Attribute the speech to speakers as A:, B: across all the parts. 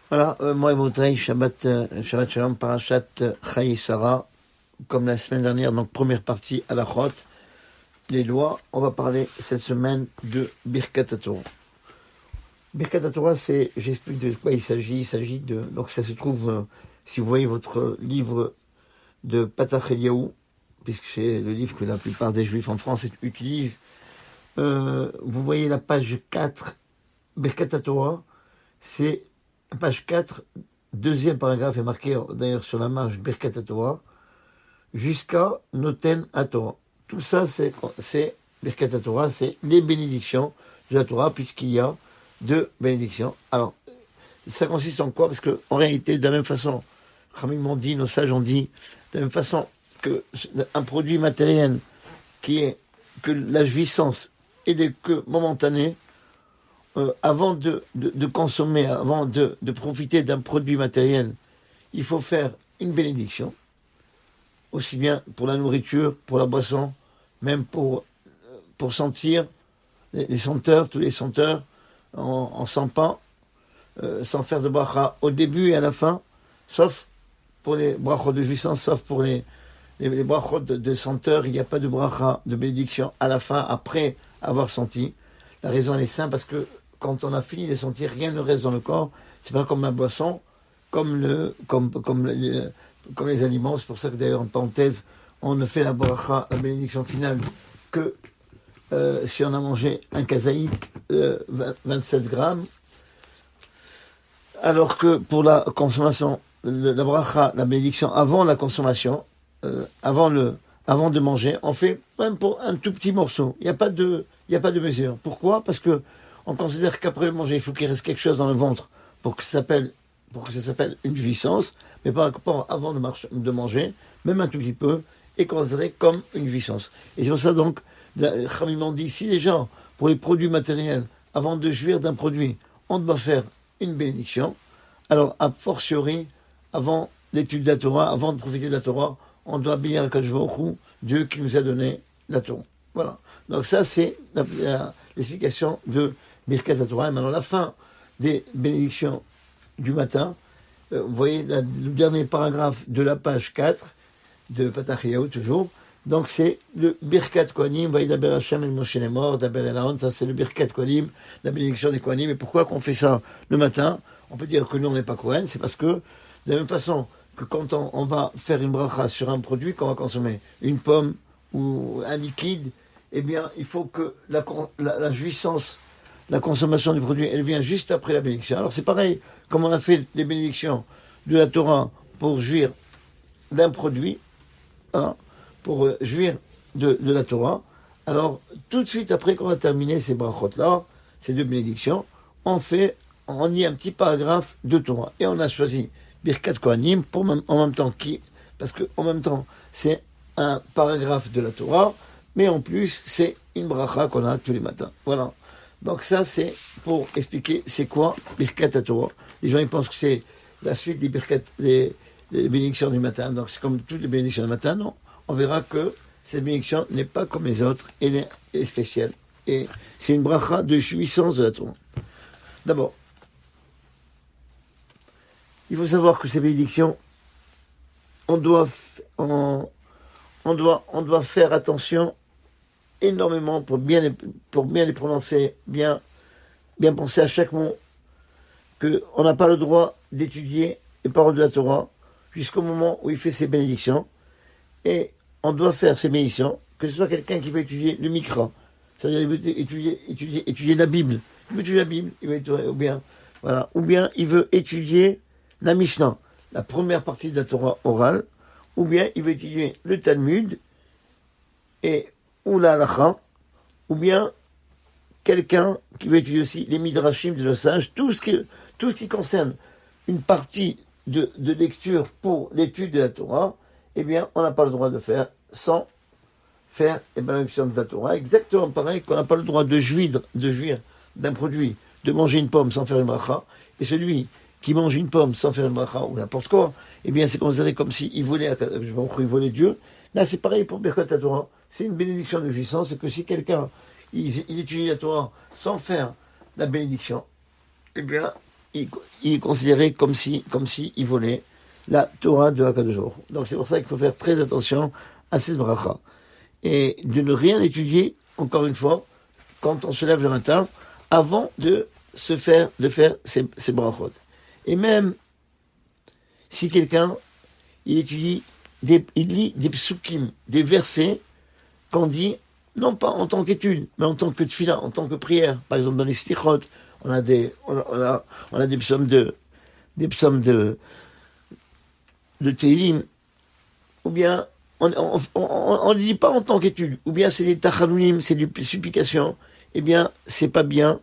A: Voilà, moi et Moutaï, Shabbat Shalom, Parashat Chaye Sarah, comme la semaine dernière, donc première partie à la Chot, les lois. On va parler cette semaine de Birkat HaTorah. Birkat HaTorah, j'explique de quoi il s'agit. Il s'agit de, donc ça se trouve, si vous voyez votre livre de Patach Eliyahu, puisque c'est le livre que la plupart des Juifs en France utilisent, vous voyez la page 4, Birkat HaTorah, c'est page 4, deuxième paragraphe est marqué d'ailleurs sur la marge Birkat HaTorah, jusqu'à Noten HaTorah. Tout ça, c'est Birkat HaTorah, c'est les bénédictions de la Torah, puisqu'il y a deux bénédictions. Alors, ça consiste en quoi? Parce que en réalité, de la même façon, Khamim m'ont dit, nos sages ont dit, de la même façon qu'un produit matériel qui est que la jouissance est que momentanée, avant de consommer, avant de profiter d'un produit matériel, il faut faire une bénédiction, aussi bien pour la nourriture, pour la boisson, même pour sentir les senteurs, tous les senteurs, en sent sans faire de bracha au début et à la fin, sauf pour les brachot de jouissance, sauf pour les brachot de senteur, il n'y a pas de bracha, de bénédiction à la fin, après avoir senti. La raison, elle est simple, parce que quand on a fini de sentir, rien ne reste dans le corps. C'est pas comme la boisson, comme les aliments. C'est pour ça que d'ailleurs, en parenthèse, on ne fait la bracha, la bénédiction finale, que si on a mangé un kazaït, 27 grammes. Alors que pour la consommation, la bracha, la bénédiction avant la consommation, avant de manger, on fait même pour un tout petit morceau. Il n'y a pas de mesure. Pourquoi? Parce que on considère qu'après le manger, il faut qu'il reste quelque chose dans le ventre pour que ça s'appelle une jouissance, mais par rapport avant de manger, même un tout petit peu, est considéré comme une jouissance. Et c'est pour ça donc, Khamim m'ont dit, si déjà, pour les produits matériels, avant de jouir d'un produit, on doit faire une bénédiction, alors a fortiori, avant l'étude de la Torah, avant de profiter de la Torah, on doit bénir Akadosh Baruch Hu, Dieu qui nous a donné la Torah. Voilà. Donc ça, c'est l'explication de Birkat HaTorah. Et maintenant, la fin des bénédictions du matin, vous voyez le dernier paragraphe de la page 4 de Patach Eliyahu, toujours. Donc c'est le Birkat Kohanim, Vaïdaber Hashem el Moshe Lemor, Daber el Aaron, ça c'est le Birkat Kohanim, la bénédiction des Kohanim. Et pourquoi qu'on fait ça le matin? On peut dire que nous on n'est pas Kohen, c'est parce que de la même façon que quand on va faire une bracha sur un produit qu'on va consommer, une pomme ou un liquide, eh bien il faut que la jouissance, la consommation du produit, elle vient juste après la bénédiction. Alors c'est pareil, comme on a fait les bénédictions de la Torah pour jouir d'un produit, hein, pour jouir de la Torah. Alors, tout de suite après qu'on a terminé ces brachot-là, ces deux bénédictions, on y a un petit paragraphe de Torah. Et on a choisi Birkat Kohanim en même temps parce que en même temps, c'est un paragraphe de la Torah, mais en plus, c'est une bracha qu'on a tous les matins. Voilà. Donc ça, c'est pour expliquer c'est quoi Birkat HaTorah. Les gens, ils pensent que c'est la suite des Birkat, les bénédictions du matin. Donc c'est comme toutes les bénédictions du matin, non. On verra que cette bénédiction n'est pas comme les autres, elle est spéciale. Et c'est une bracha de jouissance de la Torah. D'abord, il faut savoir que ces bénédictions, on doit faire attention énormément pour bien les prononcer, bien penser à chaque mot, qu'on n'a pas le droit d'étudier les paroles de la Torah jusqu'au moment où il fait ses bénédictions. Et on doit faire ces bénédictions, que ce soit quelqu'un qui veut étudier le Mikra, c'est-à-dire il veut étudier la Bible, il veut étudier la Bible, ou bien il veut étudier la Mishnah, la première partie de la Torah orale, ou bien il veut étudier le Talmud, ou la Halacha, ou bien quelqu'un qui veut étudier aussi les Midrashim de nos sages, tout ce qui concerne une partie de lecture pour l'étude de la Torah, eh bien, on n'a pas le droit de faire sans faire les bénédictions de la Torah. Exactement pareil qu'on n'a pas le droit de jouir d'un produit, de manger une pomme sans faire une bracha. Et celui qui mange une pomme sans faire une bracha ou n'importe quoi, eh bien, c'est considéré comme s'il volait Dieu. Là, c'est pareil pour Birkat HaTorah. C'est une bénédiction de jouissance. C'est que si quelqu'un, il étudie la Torah sans faire la bénédiction, eh bien, il est considéré comme si il volait la Torah de Hakadosh Baruch Hu. Donc c'est pour ça qu'il faut faire très attention à cette bracha. Et de ne rien étudier, encore une fois, quand on se lève le matin, avant de faire ces brachot. Et même si quelqu'un, il lit des psukim, des versets, qu'on dit, non pas en tant qu'étude, mais en tant que tefila, en tant que prière. Par exemple, dans les stichot, on a des psaumes de Tehillim, ou bien on ne lit pas en tant qu'étude, ou bien c'est des tachanunim, c'est des supplications, eh bien, c'est pas bien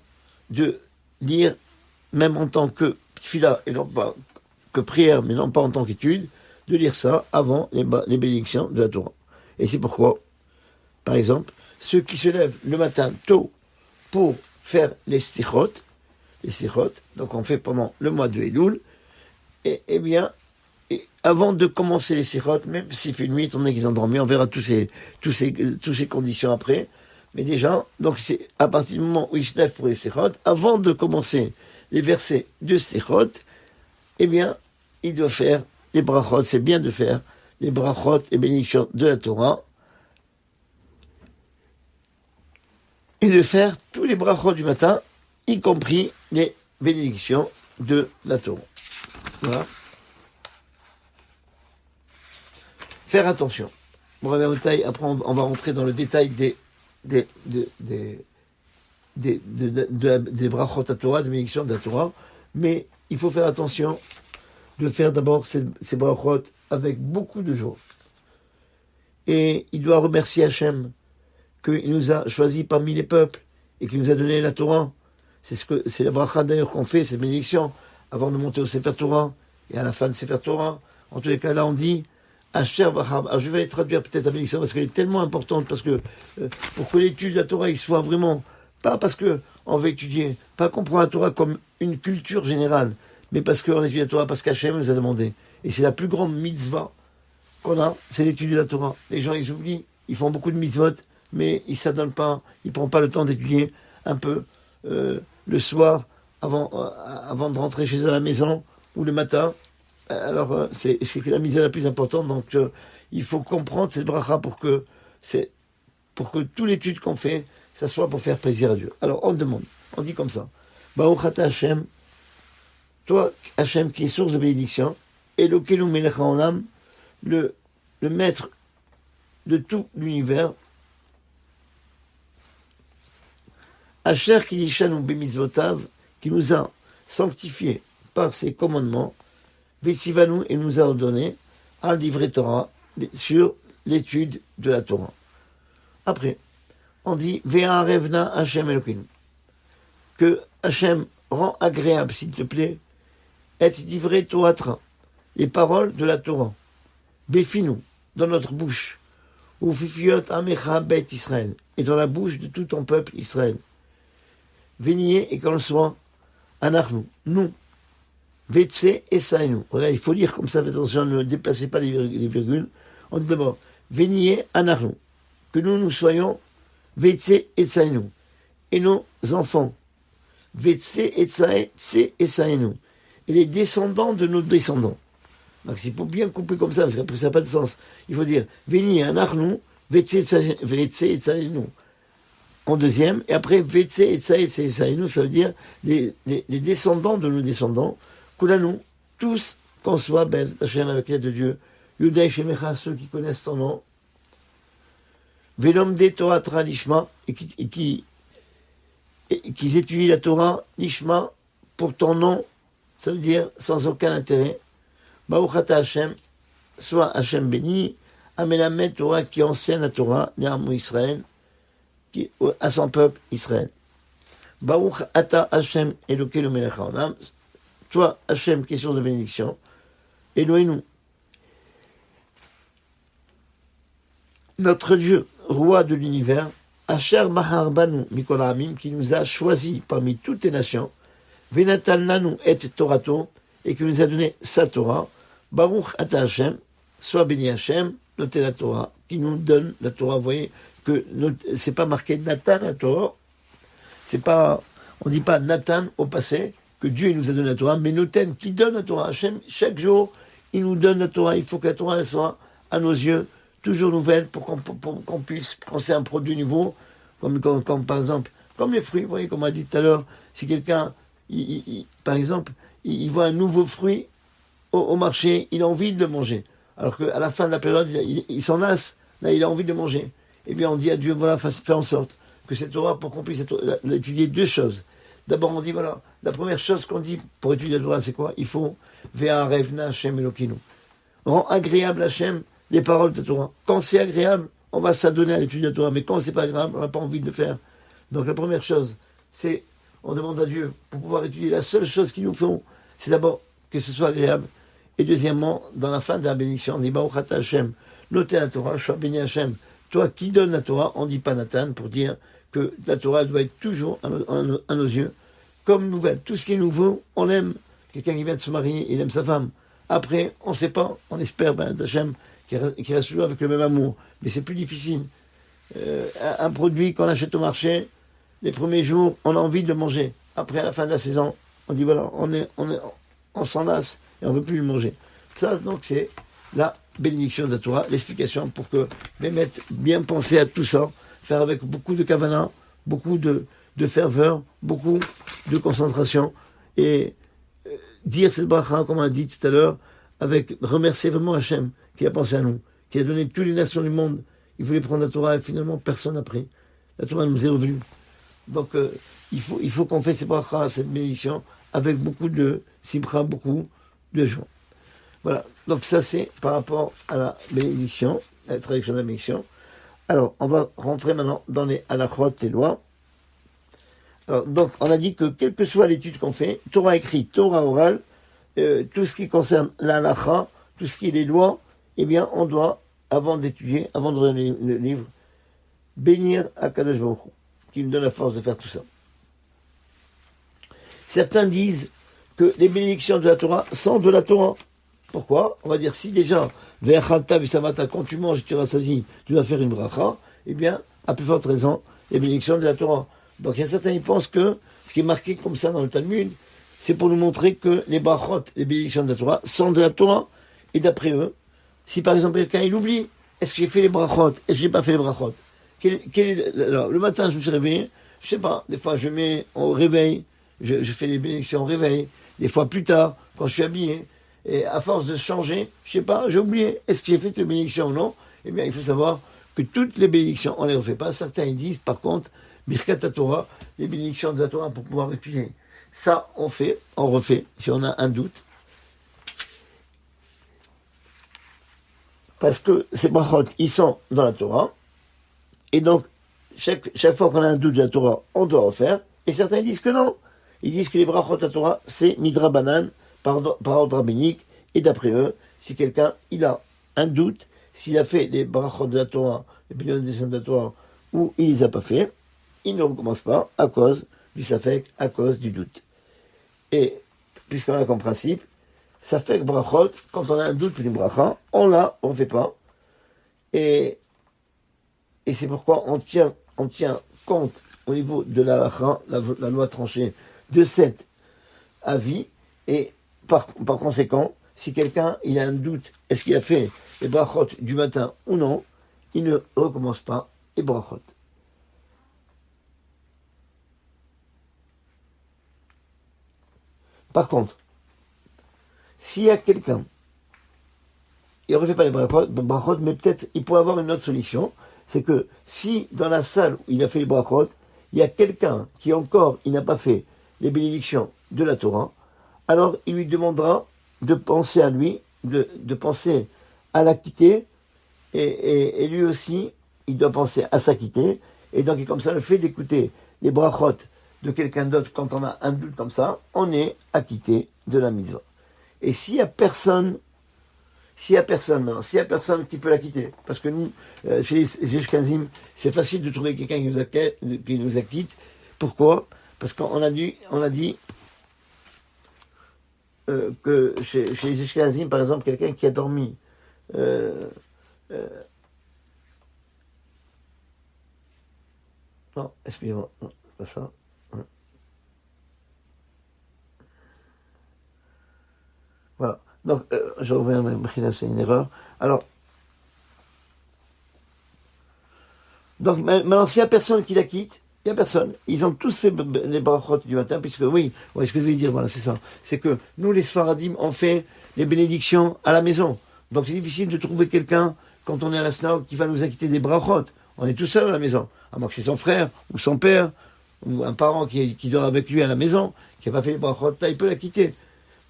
A: de lire, même en tant que tefila, et non pas que prière, mais non pas en tant qu'étude, de lire ça avant les bénédictions de la Torah. Et c'est pourquoi, par exemple, ceux qui se lèvent le matin tôt pour faire les stichot, donc on fait pendant le mois de Elul, et bien, avant de commencer les stichot, même s'il fait nuit, on est qu'ils ont dormi, on verra tous ces conditions après, mais déjà, donc c'est à partir du moment où ils se lèvent pour les stichot, avant de commencer les versets de stichot, eh bien, il doit faire les brachot, c'est bien de faire les brachot et bénédictions de la Torah, et de faire tous les brachot du matin, y compris les bénédictions de la Torah. Voilà. Faire attention. Bon, après, on va rentrer dans le détail des brachot à Torah, des bénédictions de la Torah, mais il faut faire attention de faire d'abord ces brachot avec beaucoup de joie. Et il doit remercier Hachem qu'il nous a choisis parmi les peuples et qu'il nous a donné la Torah. C'est la bracha d'ailleurs qu'on fait, cette bénédiction, avant de monter au Sefer Torah et à la fin de Sefer Torah. En tous les cas, là, on dit Asher Bacham. Alors, je vais traduire peut-être la bénédiction parce qu'elle est tellement importante, parce que pour que l'étude de la Torah il soit vraiment, pas parce qu'on veut étudier, pas qu'on prend la Torah comme une culture générale, mais parce qu'on étudie la Torah, parce qu'Hachem nous a demandé. Et c'est la plus grande mitzvah qu'on a, c'est l'étude de la Torah. Les gens, ils oublient, ils font beaucoup de mitzvot, mais ils ne s'adonnent pas, ils ne prennent pas le temps d'étudier un peu le soir, avant de rentrer chez eux à la maison, ou le matin. Alors, c'est la mitzvah la plus importante, donc il faut comprendre cette bracha pour que toute l'étude qu'on fait, ça soit pour faire plaisir à Dieu. Alors, on demande, on dit comme ça, Baruch ata Hashem, toi, Hachem, qui est source de bénédiction, Elokeinu melech haolam, le maître de tout l'univers, Asher kidishanu b'mitzvotav, qui nous a sanctifiés par ses commandements, Vesivanu, et nous a ordonné, al divrei Torah, sur l'étude de la Torah. Après, on dit, Ve'arevna Hachem Elokeinu, que Hachem rend agréable, s'il te plaît, et divrei Torah, les paroles de la Torah, Befinu, dans notre bouche, ou Fifiot Amecha Bet Israël, et dans la bouche de tout ton peuple Israël. Vénier et qu'on soit Anachnu, nous, Vetse et Sainu. Regarde, il faut lire comme ça, faites attention, ne déplacez pas les virgules. On dit d'abord, Vénier Anachnu, que nous soyons Vetse et Sainu, et nos enfants, Vetse et Sainu, et les descendants de nos descendants. Donc c'est pour bien couper comme ça, parce qu'après ça n'a pas de sens. Il faut dire, Vénier Anachnu, Vetse et Sainu. En deuxième, et après, Vetse et Sainu, ça veut dire les descendants de nos descendants, Kulanu, tous, qu'on soit, Ben Hachem, avec l'aide de Dieu, Yudai Shemecha, ceux qui connaissent ton nom, Velom de Torah Tra Lishma, et qui étudient la Torah, Lishma, pour ton nom, ça veut dire sans aucun intérêt, Baruch ata Hachem, soit Hachem béni, Amelamed Torah, qui enseigne la Torah, Néarmou Israël, à son peuple Israël. Baruch ata Hashem Elokeinu melech haolam, toi Hashem qui est source de bénédiction, Eloheinu, notre Dieu, roi de l'univers, Asher Mahar Banu Mikol Ha'amim, qui nous a choisis parmi toutes les nations, Venatal Nanu et Torato, et qui nous a donné sa Torah, Baruch ata Hashem, soit béni Hashem, notez la Torah, qui nous donne la Torah, vous voyez, que c'est pas marqué Nathan à Torah, c'est pas, on dit pas Nathan au passé, que Dieu il nous a donné la Torah, mais Noten, qui donne la Torah. Hachem, chaque jour, il nous donne la Torah. Il faut que la Torah elle soit, à nos yeux, toujours nouvelle pour qu'on puisse, quand c'est un produit nouveau, comme par exemple, comme les fruits, vous voyez, comme on a dit tout à l'heure, si quelqu'un, par exemple, il voit un nouveau fruit au marché, il a envie de le manger. Alors qu'à la fin de la période, il s'en lasse, là, il a envie de manger. Eh bien, on dit à Dieu, voilà, fais en sorte que cette Torah, pour qu'on puisse étudier deux choses. D'abord, on dit, voilà, la première chose qu'on dit pour étudier la Torah, c'est quoi? Il faut, Vea Revna Hashem Elokinu. Rend agréable Hashem les paroles de la Torah. Quand c'est agréable, on va s'adonner à l'étude de la Torah, mais quand c'est pas agréable, on n'a pas envie de le faire. Donc la première chose, c'est, on demande à Dieu, pour pouvoir étudier, la seule chose qu'il nous faut, c'est d'abord que ce soit agréable. Et deuxièmement, dans la fin de la bénédiction, on dit, Baruch Ata Hashem, notez la Torah, sois béni Hashem. Toi qui donnes la Torah, on dit pas Nathan, pour dire que la Torah doit être toujours, à nos yeux, comme nouvelle. Tout ce qui est nouveau, on aime. Quelqu'un qui vient de se marier, il aime sa femme. Après, on ne sait pas, on espère, Hachem, qui reste toujours avec le même amour. Mais c'est plus difficile. Un produit qu'on achète au marché, les premiers jours, on a envie de le manger. Après, à la fin de la saison, on dit voilà, on s'en lasse et on ne veut plus le manger. Ça, donc, c'est la bénédiction de la Torah, l'explication pour que bien penser à tout ça, faire avec beaucoup de kavana, beaucoup de ferveur, beaucoup de concentration et dire cette bracha, comme on a dit tout à l'heure, avec remercier vraiment Hachem qui a pensé à nous, qui a donné toutes les nations du monde. Il voulait prendre la Torah et finalement personne n'a pris. La Torah nous est revenue. Donc il faut qu'on fasse ces brachas, cette bénédiction, avec beaucoup de simcha, beaucoup de joie. Voilà, donc ça c'est par rapport à la bénédiction, la traduction de la bénédiction. Alors, on va rentrer maintenant dans les halachot, les lois. Alors, donc, on a dit que quelle que soit l'étude qu'on fait, Torah écrite, Torah orale, tout ce qui concerne la halacha, tout ce qui est les lois, eh bien, on doit, avant d'étudier, avant de donner le livre, bénir Akadosh Baruch Hu, qui nous donne la force de faire tout ça. Certains disent que les bénédictions de la Torah sont de la Torah. Pourquoi? On va dire, si déjà, Ve'achalta v'samata, quand tu manges et tu rassasies, tu dois faire une bracha, eh bien, à plus forte raison, les bénédictions de la Torah. Donc, il y a certains qui pensent que ce qui est marqué comme ça dans le Talmud, c'est pour nous montrer que les brachot, les bénédictions de la Torah, sont de la Torah. Et d'après eux, si par exemple quelqu'un il oublie, est-ce que j'ai fait les brachot, est-ce que j'ai pas fait les brachot? Alors, le matin, je me suis réveillé, je sais pas, des fois je mets au réveil, je fais les bénédictions au réveil, des fois plus tard, quand je suis habillé, et à force de changer, je sais pas, j'ai oublié, est-ce que j'ai fait les bénédictions ou non? Eh bien, il faut savoir que toutes les bénédictions, on les refait pas. Certains ils disent, par contre, Birkat Torah, les bénédictions de la Torah pour pouvoir étudier. Ça, on refait, si on a un doute. Parce que ces brachot, ils sont dans la Torah. Et donc, chaque fois qu'on a un doute de la Torah, on doit refaire. Et certains disent que non. Ils disent que les brachot de la Torah, c'est Midra Banan, par ordre rabbinique. Et d'après eux, si quelqu'un, il a un doute, s'il a fait les brachot de la Torah, les bénédictions de la Torah, ou il les a pas fait, il ne recommence pas à cause du safek, à cause du doute. Et, puisqu'on a comme principe, safek brachot, quand on a un doute pour une bracha, on ne fait pas. Et c'est pourquoi on tient compte au niveau de la halakha, la loi tranchée, de cet avis. Et par conséquent, si quelqu'un il a un doute, est-ce qu'il a fait les brachot du matin ou non, il ne recommence pas les brachot. Par contre, s'il y a quelqu'un, il ne refait pas les brachot, mais peut-être il pourrait avoir une autre solution, c'est que si dans la salle où il a fait les brachot, il y a quelqu'un qui encore, il n'a pas fait les bénédictions de la Torah, alors il lui demandera de penser à lui, de penser à l'acquitter, et lui aussi, il doit penser à s'acquitter, et donc comme ça, le fait d'écouter les brachot de quelqu'un d'autre, quand on a un doute comme ça, on est acquitté de la mitzvah. Et s'il y a personne qui peut la quitter, parce que nous, chez Kazim, c'est facile de trouver quelqu'un qui nous acquitte. Pourquoi? Parce qu'on a dit que chez Kazim, par exemple, quelqu'un qui a dormi non, excusez-moi, non, c'est pas ça. Voilà. Donc, je reviens à ma c'est une erreur. Alors, donc maintenant, s'il n'y a personne qui la quitte, il n'y a personne. Ils ont tous fait les brachot du matin, puisque, oui, ce que je veux dire, voilà, c'est ça. C'est que nous, les Sfaradim, on fait les bénédictions à la maison. Donc, c'est difficile de trouver quelqu'un, quand on est à la synagogue, qui va nous acquitter des brachot. On est tout seul à la maison. À moins que c'est son frère, ou son père, ou un parent qui dort avec lui à la maison, qui n'a pas fait les brachot, là, il peut la quitter.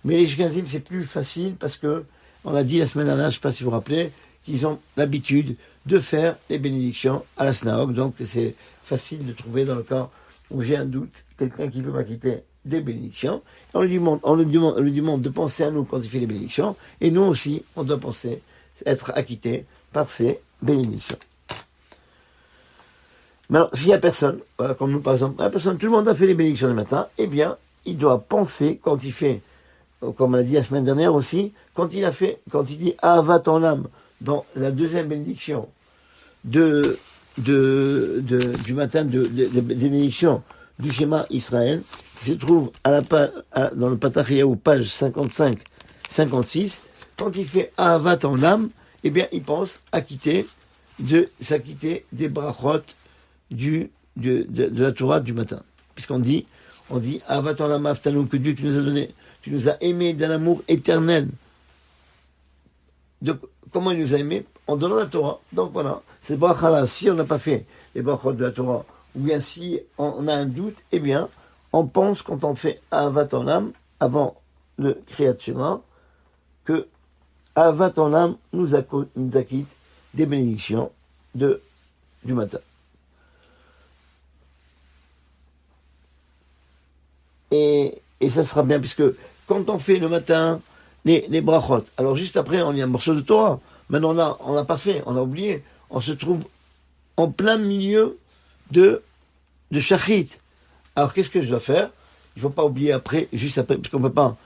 A: Mais les Shkazim, c'est plus facile parce que, on a dit la semaine dernière, je ne sais pas si vous vous rappelez, qu'ils ont l'habitude de faire les bénédictions à la synagogue. Donc, c'est facile de trouver dans le cas où j'ai un doute, quelqu'un qui veut m'acquitter des bénédictions. On lui demande de penser à nous quand il fait les bénédictions. Et nous aussi, on doit penser être acquittés par ces bénédictions. Maintenant, s'il n'y a personne, voilà, comme nous par exemple, personne, tout le monde a fait les bénédictions du matin, eh bien, il doit penser quand il fait, comme on l'a dit la semaine dernière aussi, quand il dit Ahavat en âme dans la deuxième bénédiction du matin des bénédictions du schéma Israël, qui se trouve dans le Patachiaou, page 55-56, quand il fait Ahavat en âme, eh bien, il pense s'acquitter des brachot de la Torah du matin. Puisqu'on dit Ahavat en âme aftanu, que Dieu tu nous as donné, tu nous as aimés d'un amour éternel. Comment il nous a aimés? En donnant la Torah. Donc voilà, ces brachas-là, si on n'a pas fait les brachot de la Torah, ou bien si on a un doute, eh bien, on pense quand on fait Ahavat en âme, avant le Kriyat Shema, que Ahavat en âme nous acquitte des bénédictions du matin. Et ça sera bien, puisque quand on fait le matin les brachot, alors juste après, on y a un morceau de Torah. Maintenant, là, on l'a pas fait, on a oublié. On se trouve en plein milieu de shachrit. Alors, qu'est-ce que je dois faire? Il faut pas oublier après, juste après, parce qu'on peut pas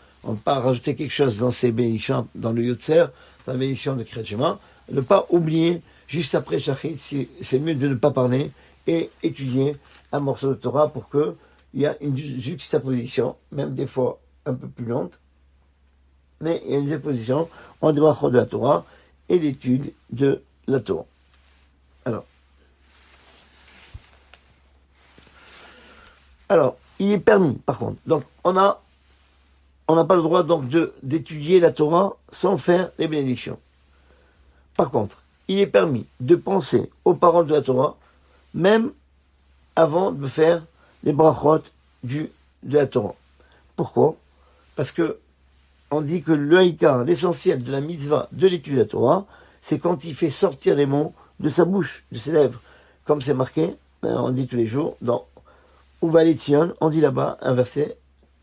A: rajouter quelque chose dans ces bénédictions, dans le Yotzer, dans la bénédiction de Kriyat Shema. Ne pas oublier, juste après shachrit, c'est mieux de ne pas parler et étudier un morceau de Torah pour que il y a une juxtaposition, même des fois un peu plus lente, mais il y a une juxtaposition entre le de la Torah et l'étude de la Torah. Alors, il est permis, par contre. Donc, on n'a pas le droit donc d'étudier la Torah sans faire les bénédictions. Par contre, il est permis de penser aux paroles de la Torah, même avant de faire les brachot de la Torah. Pourquoi? Parce que on dit que le haïkar, l'essentiel de la mitzvah de l'étude de la Torah, c'est quand il fait sortir les mots de sa bouche, de ses lèvres. Comme c'est marqué, on dit tous les jours, dans Uvaletzion, on dit là-bas un verset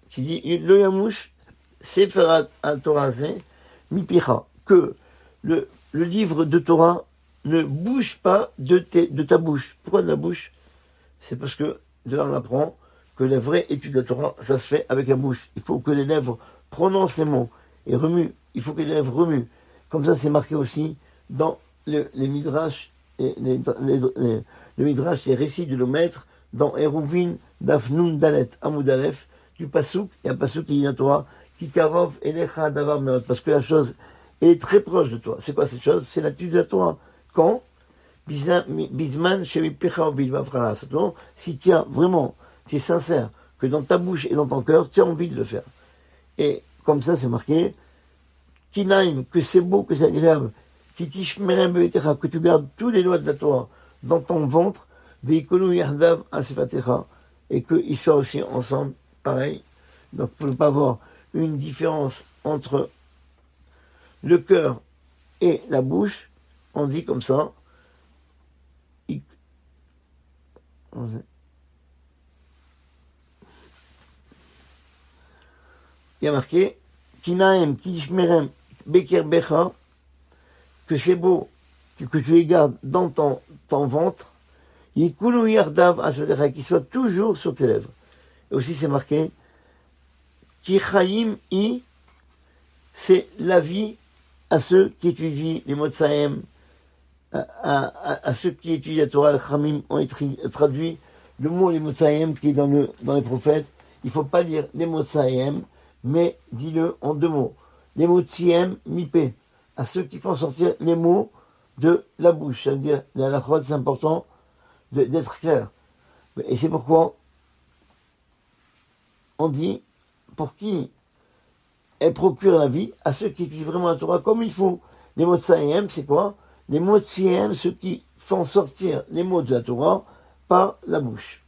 A: qui dit le yamush sefer Torah mipicha, que le livre de Torah ne bouge pas de ta bouche. Pourquoi de la bouche? C'est parce que de là on apprend que la vraie étude de la Torah, ça se fait avec la bouche. Il faut que les lèvres prononcent les mots et remuent. Il faut que les lèvres remuent. Comme ça, c'est marqué aussi dans les midrash, les midrash, les récits de nos maîtres, dans Eruvin, Dafnun, Dalet, Amud Aleph, du Passouk, il y a un Passouk qui dit à toi, qui karov elecha davar meot, parce que la chose est très proche de toi. C'est quoi cette chose? C'est l'étude de la Torah. Quand? Bisman, shemipecha ovid vafrala. Si tu as vraiment, tu es sincère, que dans ta bouche et dans ton cœur, tu as envie de le faire. Et comme ça, c'est marqué, Kinaim, que c'est beau, que c'est agréable, que tu gardes tous les lois de la Torah dans ton ventre, veikolu yardav asifatecha, et qu'ils soient aussi ensemble, pareil. Donc, pour ne pas avoir une différence entre le cœur et la bouche, on dit comme ça, il y a marqué, Kinaem, Kishmerem, Beker Becha, que c'est beau, que tu les gardes dans ton ventre, Yikulu Yardav Ashadecha, qui soit toujours sur tes lèvres. Et aussi c'est marqué, Kichaim I, c'est la vie à ceux qui étudient les Motsaem, à ceux qui étudient la Torah, les Chamim ont traduit le mot les Motsaem qui est dans les prophètes. Il ne faut pas lire les Motsaem, mais dis-le en deux mots. les mots tsiem mipé, à ceux qui font sortir les mots de la bouche. Ça veut dire, la halachot, c'est important d'être clair. Et c'est pourquoi on dit, pour qui elle procure la vie, à ceux qui écrivent vraiment la Torah comme il faut. Les mots de tsiem, c'est quoi? Les mots de tsiem, ceux qui font sortir les mots de la Torah par la bouche.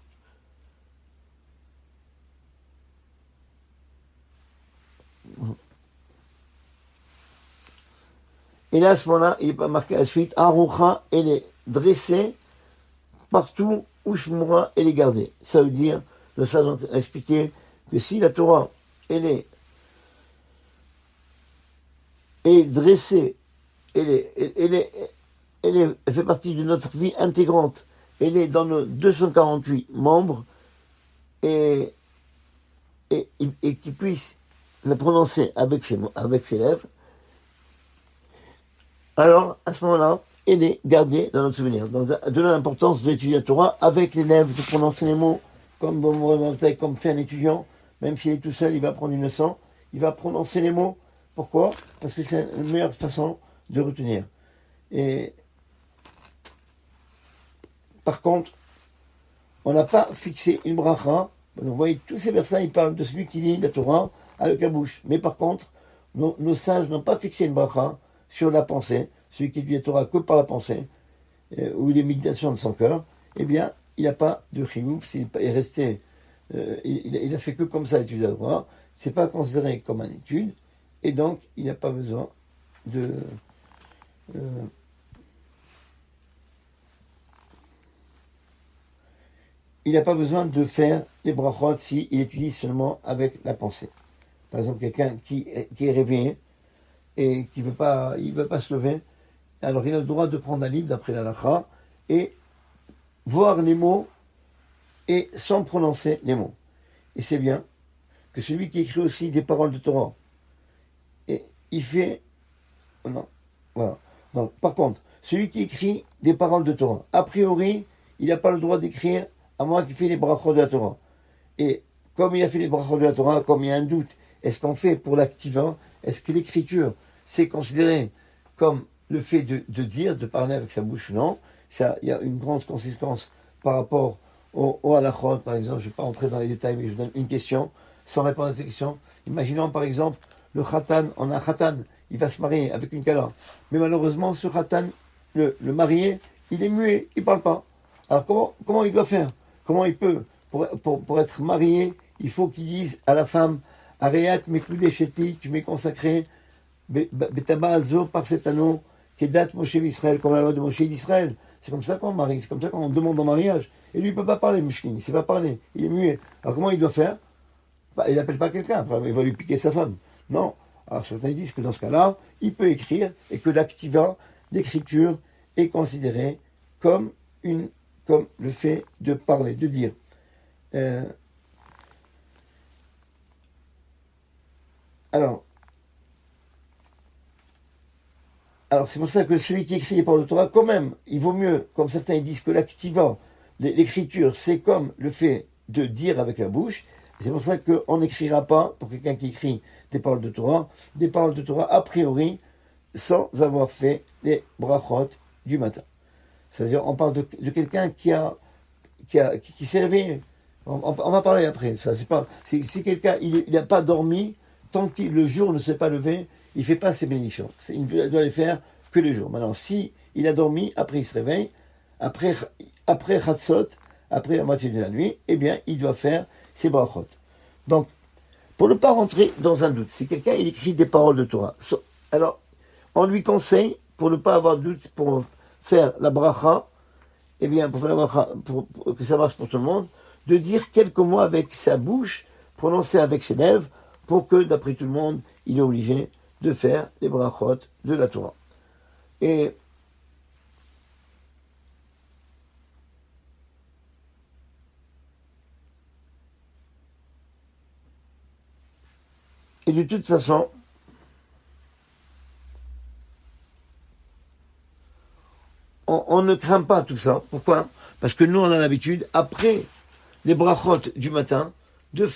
A: Et là, à ce moment-là, il n'est pas marqué à la suite, Arucha, elle est dressée partout où Shmura, elle est gardée. Ça veut dire, le sage a expliqué que si la Torah, elle est dressée, elle fait partie de notre vie intégrante, elle est dans nos 248 membres, et qu'il puisse la prononcer avec ses lèvres, alors, à ce moment-là, elle est gardée dans notre souvenir. Donc, donner l'importance de l'étudier la Torah avec les lèvres, de prononcer les mots, comme fait un étudiant, même s'il est tout seul, il va prendre une leçon, il va prononcer les mots. Pourquoi? Parce que c'est la meilleure façon de retenir. Et par contre, on n'a pas fixé une bracha. Donc, vous voyez, tous ces versets, ils parlent de celui qui lit la Torah avec la bouche. Mais par contre, nos sages n'ont pas fixé une bracha sur la pensée, celui qui lit la Torah que par la pensée, ou les méditations de son cœur, eh bien, il n'a pas de chinouf, s'il est resté, il a fait que comme ça l'étude de la Torah, c'est pas considéré comme une étude, et donc il n'a pas besoin de il n'a pas besoin de faire les brachot s'il étudie seulement avec la pensée. Par exemple, quelqu'un qui est réveillé et qui veut pas se lever, alors il a le droit de prendre un livre d'après la halakha et voir les mots et sans prononcer les mots. Et c'est bien que celui qui écrit aussi des paroles de Torah, et il fait... Non, voilà. Donc, par contre, celui qui écrit des paroles de Torah, a priori, il n'a pas le droit d'écrire à moins qu'il fait les brachot de la Torah. Et comme il a fait les brachot de la Torah, comme il y a un doute, est-ce qu'on fait pour l'activant, est-ce que l'écriture, c'est considéré comme le fait de dire, de parler avec sa bouche? Non. Ça, il y a une grande conséquence par rapport au halachot, par exemple. Je ne vais pas entrer dans les détails, mais je vous donne une question, sans répondre à cette question. Imaginons, par exemple, le khatan, on a un khatan, il va se marier avec une kala. Mais malheureusement, ce khatan, le marié, il est muet, il ne parle pas. Alors comment il doit faire? Comment il peut, pour être marié, il faut qu'il dise à la femme, Areat mekudé sheti, tu m'es consacré, betaba azo par cet anneau, kedat Moshe d'Israël, comme la loi de Moshe d'Israël. C'est comme ça qu'on marie, c'est comme ça qu'on demande en mariage. Et lui, il ne peut pas parler, Mishkin, il ne sait pas parler, il est muet. Alors comment il doit faire? Il n'appelle pas quelqu'un, après il va lui piquer sa femme. Non. Alors certains disent que dans ce cas-là, il peut écrire et que l'activant, l'écriture, est considéré comme le fait de parler, de dire. Alors c'est pour ça que celui qui écrit les paroles de Torah, quand même, il vaut mieux, comme certains disent, que l'activant, l'écriture, c'est comme le fait de dire avec la bouche. C'est pour ça qu'on n'écrira pas, pour quelqu'un qui écrit des paroles de Torah, a priori, sans avoir fait les brachot du matin. C'est-à-dire, on parle de quelqu'un qui s'est réveillé. On va parler après. Ça, si quelqu'un il n'a pas dormi, tant que le jour ne s'est pas levé, il ne fait pas ses bénédictions. Il doit les faire que le jour. Maintenant, si il a dormi, après il se réveille, après Chatzot, après la moitié de la nuit, eh bien, il doit faire ses brachot. Donc, pour ne pas rentrer dans un doute, si quelqu'un il écrit des paroles de Torah, alors, on lui conseille, pour ne pas avoir de doute, pour faire la bracha, eh bien, pour faire la bracha, pour que ça marche pour tout le monde, de dire quelques mots avec sa bouche, prononcer avec ses lèvres, pour que, d'après tout le monde, il est obligé de faire les brachot de la Torah. Et de toute façon, on ne craint pas tout ça. Pourquoi? Parce que nous, on a l'habitude, après les brachot du matin, de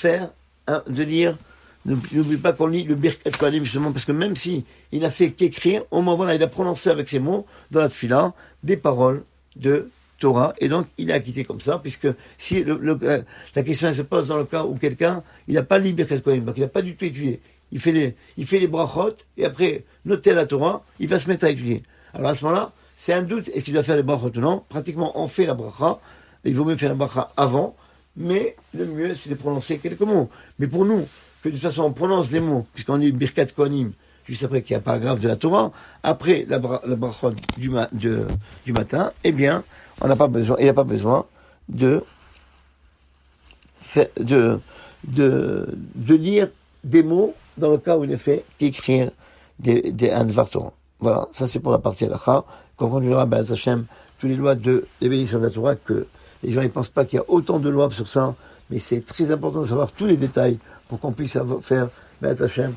A: dire N'oublie pas qu'on lit le Birkat Kohanim, justement, parce que même si il n'a fait qu'écrire, au moins voilà, il a prononcé avec ses mots, dans la tefila, des paroles de Torah, et donc il est acquitté comme ça, puisque si la question elle se pose dans le cas où quelqu'un, il n'a pas lu Birkat Kohanim, donc il n'a pas du tout étudié, il fait les brachot, et après, noter la Torah, il va se mettre à étudier. Alors à ce moment-là, c'est un doute, est-ce qu'il doit faire les brachot ou non? Pratiquement, on fait la bracha, il vaut mieux faire la bracha avant, mais le mieux, c'est de prononcer quelques mots. Mais pour nous, que de toute façon on prononce des mots, puisqu'on dit Birkat Kohanim, juste après qu'il y a un paragraphe de la Torah, après la brachot du matin, eh bien, il n'a pas besoin de lire des mots dans le cas où il est fait qu'écrire un Dvar Torah. Voilà, ça c'est pour la partie halakha. Quand on conduira Be'ez Hashem tous les lois de l'événement de la Torah, que les gens ne pensent pas qu'il y a autant de lois sur ça, mais c'est très important de savoir tous les détails pour qu'on puisse faire Be'ez Hashem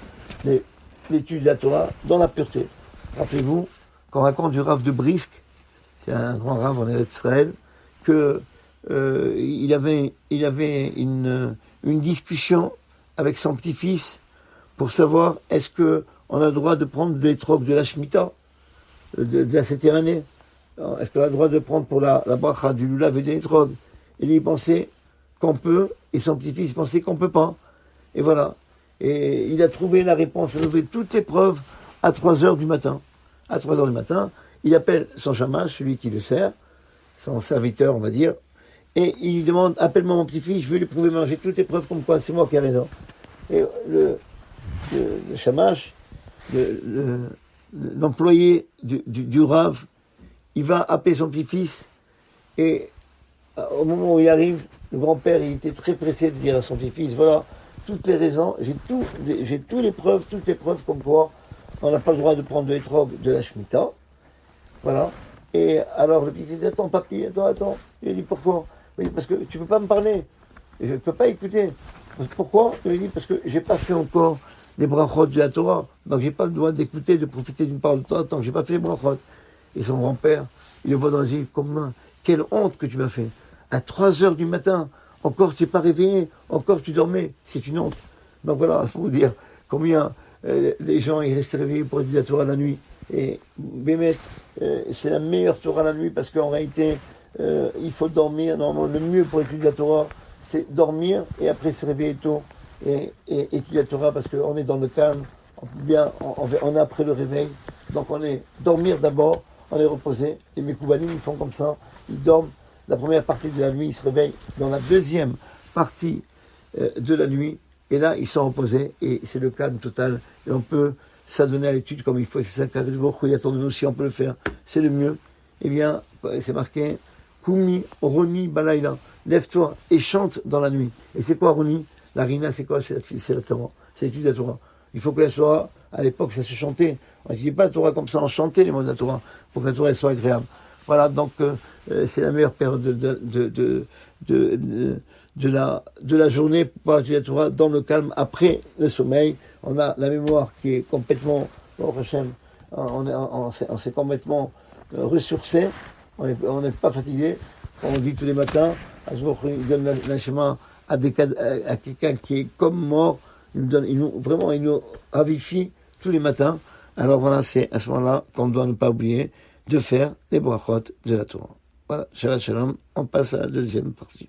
A: l'étude de la Torah dans la pureté. Rappelez-vous qu'on raconte du Rav de Brisk, c'est un grand Rav en Eretz Israël, que il avait une discussion avec son petit-fils pour savoir est-ce que on a le droit de prendre des trocs de la Shemitah de la 7e année. Alors, est-ce qu'on a le droit de prendre pour la bracha du lulav et des trocs? Et lui il pensait qu'on peut, et son petit-fils pensait qu'on peut pas. Et voilà. Et il a trouvé la réponse, il a trouvé toutes les preuves à 3h du matin. À 3h du matin, il appelle son shamash, celui qui le sert, son serviteur, on va dire, et il lui demande, appelle-moi mon petit-fils, je veux lui prouver manger toutes les preuves comme quoi c'est moi qui ai raison. Et le shamash, l'employé du Rav, il va appeler son petit-fils, et au moment où il arrive, le grand-père, il était très pressé de dire à son petit-fils, voilà, toutes les raisons, j'ai toutes les preuves comme quoi on n'a pas le droit de prendre de l'étrog de la Shemitah. Voilà. Et alors le petit dit, attends papy, attends. Il dit, pourquoi? Il dit, parce que tu peux pas me parler. Et je ne peux pas écouter. Pourquoi? Il dit, parce que j'ai pas fait encore les brachot de la Torah. Donc j'ai pas le droit d'écouter, de profiter d'une parole de Torah tant que j'ai pas fait les brachot. Et son grand-père, il le voit dans les yeux, comme quelle honte que tu m'as fait. À 3h du matin, encore tu n'es pas réveillé, encore tu dormais, c'est une honte. Donc voilà, il faut vous dire combien les gens ils restent réveillés pour étudier la Torah la nuit. Et Bémet, c'est la meilleure Torah la nuit parce qu'en réalité, il faut dormir. Normalement, le mieux pour étudier la Torah, c'est dormir et après se réveiller tôt et étudier la Torah parce qu'on est dans le calme, on est après le réveil. Donc on est dormir d'abord, on est reposé. Les Mekoubanim, ils font comme ça, ils dorment. La première partie de la nuit, ils se réveillent dans la deuxième partie de la nuit, et là, ils sont reposés, et c'est le calme total, et on peut s'adonner à l'étude comme il faut, et c'est ça que il attend de nous, si on peut le faire, c'est le mieux. Eh bien, c'est marqué, Kumi, Roni, Balaïla, lève-toi et chante dans la nuit. Et c'est quoi Roni? La Rina, c'est quoi? C'est la Torah, c'est l'étude de la Torah. Il faut que la Torah, à l'époque, ça se chantait. On ne dit pas la Torah comme ça, on chantait les mots de la Torah, pour que la Torah soit agréable. Voilà, donc c'est la meilleure période de la journée pour pouvoir étudier la Torah dans le calme après le sommeil. On a la mémoire qui est complètement, on s'est complètement ressourcé, on n'est pas fatigué. On dit tous les matins, il donne la chemin à quelqu'un qui est comme mort, il nous ravifie tous les matins. Alors voilà, c'est à ce moment-là qu'on doit ne pas oublier de faire les brachot de la Torah. Voilà, Shabbat Shalom, on passe à la deuxième partie.